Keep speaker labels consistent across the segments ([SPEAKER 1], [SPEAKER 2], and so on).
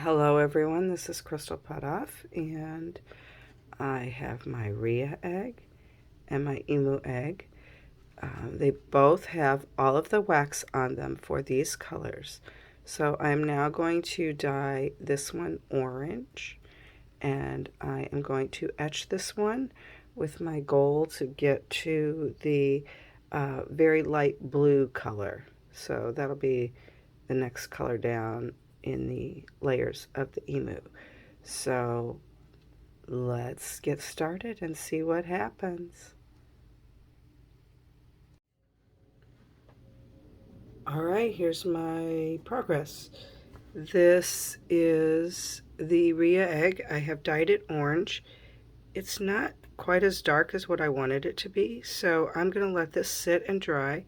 [SPEAKER 1] Hello everyone, this is Crystal Putoff, and I have my Rhea egg and my Emu egg. They both have all of the wax on them for these colors. So I'm now going to dye this one orange, and I am going to etch this one with my goal to get to the very light blue color. So that'll be the next color down in the layers of the emu. So let's get started and see what happens. All right, here's my progress. This is the Rhea egg. I have dyed it orange. It's not quite as dark as what I wanted it to be, so I'm going to let this sit and dry.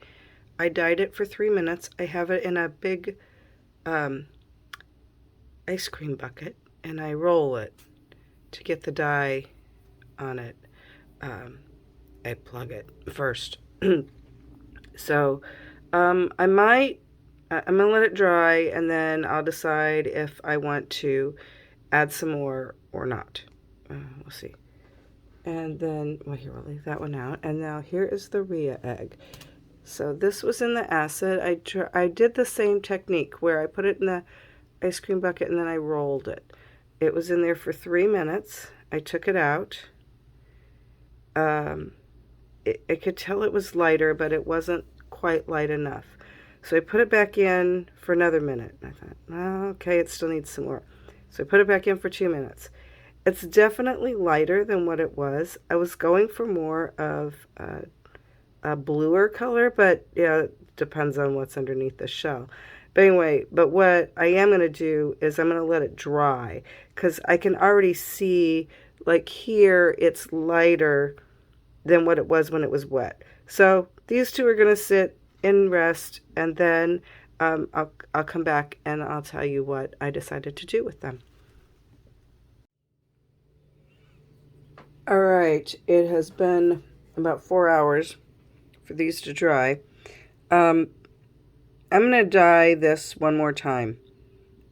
[SPEAKER 1] I dyed it for 3 minutes. I have it in a big ice cream bucket, and I roll it to get the dye on it. I plug it first. So I'm gonna let it dry, and then I'll decide if I want to add some more or not. We'll see. And then, well, here, we'll leave that one out. And now here is the Rhea egg. So this was in the acid. I did the same technique where I put it in the ice cream bucket and then I rolled it. It was in there for 3 minutes. I took it out. I could tell it was lighter, but it wasn't quite light enough. So I put it back in for another minute. I thought, oh, okay, it still needs some more. So I put it back in for 2 minutes. It's definitely lighter than what it was. I was going for more of a bluer color, but yeah, it depends on what's underneath the shell. But anyway, but what I am going to do is I'm going to let it dry, because I can already see, like here, it's lighter than what it was when it was wet. So these two are going to sit and rest, and then I'll come back and I'll tell you what I decided to do with them. All right, it has been about 4 hours for these to dry. I'm going to dye this one more time,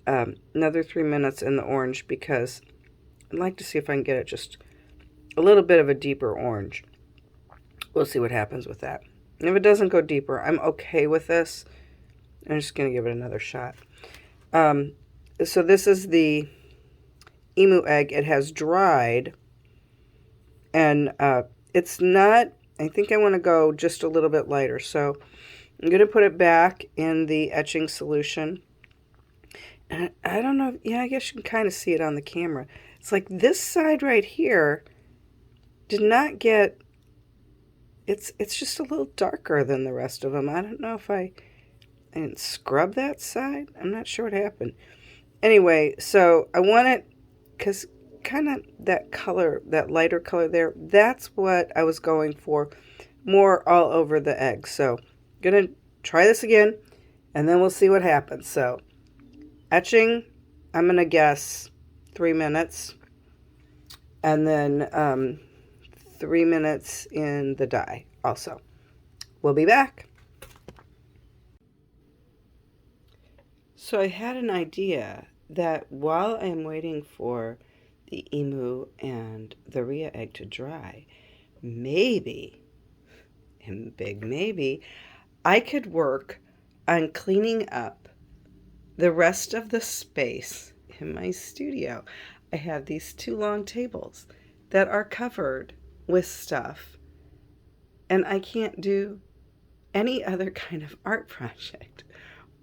[SPEAKER 1] another 3 minutes in the orange, because I'd like to see if I can get it just a little bit of a deeper orange. We'll see what happens with that. And if it doesn't go deeper, I'm okay with this. I'm just going to give it another shot. So this is the emu egg. It has dried, and it's not, I think I want to go just a little bit lighter. So I'm going to put it back in the etching solution. And I don't know, yeah, I guess you can kind of see it on the camera. It's like this side right here did not get, it's just a little darker than the rest of them. I don't know if I didn't scrub that side. I'm not sure what happened. Anyway, so I want it, because kind of that color, that lighter color there, that's what I was going for, more all over the egg. So I'm going to try this again, and then we'll see what happens. So etching, I'm going to guess 3 minutes, and then 3 minutes in the dye also. We'll be back. So I had an idea that while I'm waiting for the emu and the Rhea egg to dry, maybe, and big maybe, I could work on cleaning up the rest of the space in my studio. I have these 2 long tables that are covered with stuff, and I can't do any other kind of art project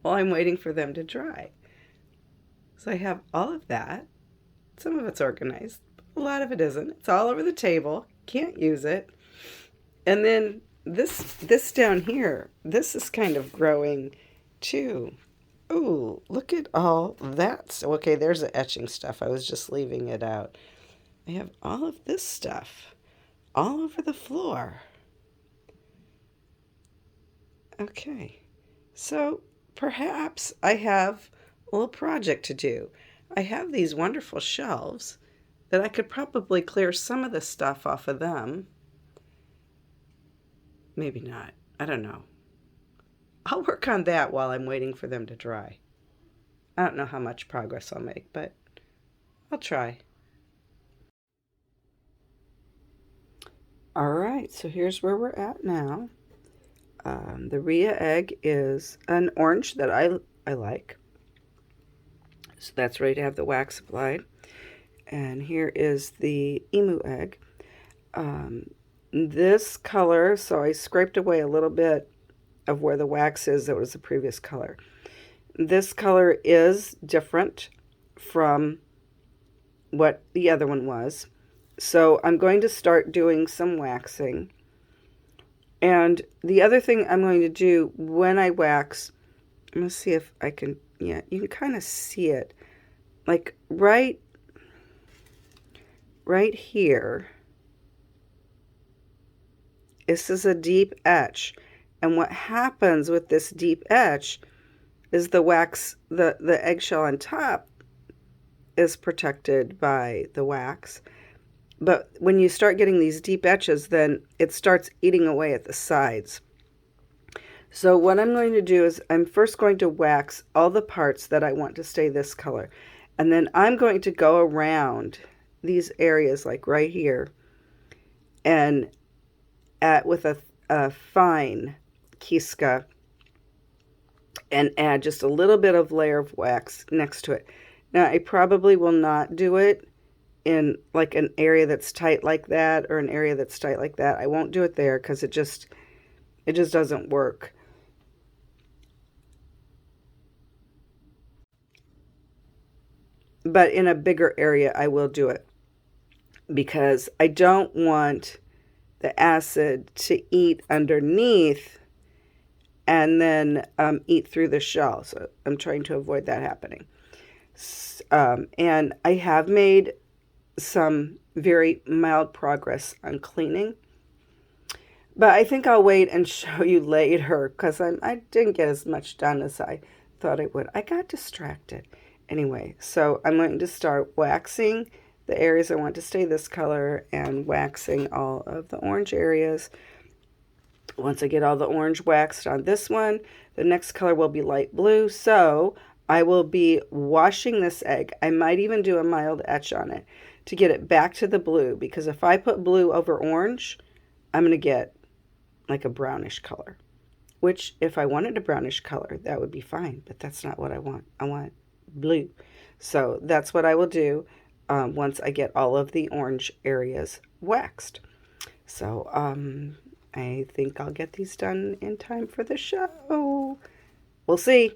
[SPEAKER 1] while I'm waiting for them to dry. So I have all of that. Some of it's organized, a lot of it isn't. It's all over the table, can't use it. And then this down here, this is kind of growing too. Ooh, look at all that. So, okay, there's the etching stuff. I was just leaving it out. I have all of this stuff all over the floor. Okay, so perhaps I have a little project to do. I have these wonderful shelves that I could probably clear some of the stuff off of them. Maybe not. I don't know. I'll work on that while I'm waiting for them to dry. I don't know how much progress I'll make, but I'll try. All right, so here's where we're at now. The Rhea egg is an orange that I like. So that's ready to have the wax applied. And here is the emu egg. This color, so I scraped away a little bit of where the wax is that was the previous color. This color is different from what the other one was. So I'm going to start doing some waxing. And the other thing I'm going to do when I wax, I'm going to see if I can, yeah, you can kind of see it. Like right here. This is a deep etch. And what happens with this deep etch is the wax, the eggshell on top is protected by the wax. But when you start getting these deep etches, then it starts eating away at the sides. So what I'm going to do is I'm first going to wax all the parts that I want to stay this color. And then I'm going to go around these areas like right here and with a fine Kiska and add just a little bit of layer of wax next to it. Now I probably will not do it in like an area that's tight like that or an area that's tight like that. I won't do it there because it just doesn't work. But in a bigger area I will do it because I don't want the acid to eat underneath and then eat through the shell. So I'm trying to avoid that happening. And I have made some very mild progress on cleaning. But I think I'll wait and show you later because I didn't get as much done as I thought I would. I got distracted. Anyway, so I'm going to start waxing the areas I want to stay this color and waxing all of the orange areas. Once I get all the orange waxed on this one, the next color will be light blue. So I will be washing this egg. I might even do a mild etch on it to get it back to the blue, because if I put blue over orange, I'm going to get like a brownish color, which if I wanted a brownish color, that would be fine, but that's not what I want. I want blue. So that's what I will do once I get all of the orange areas waxed. So I think I'll get these done in time for the show. We'll see.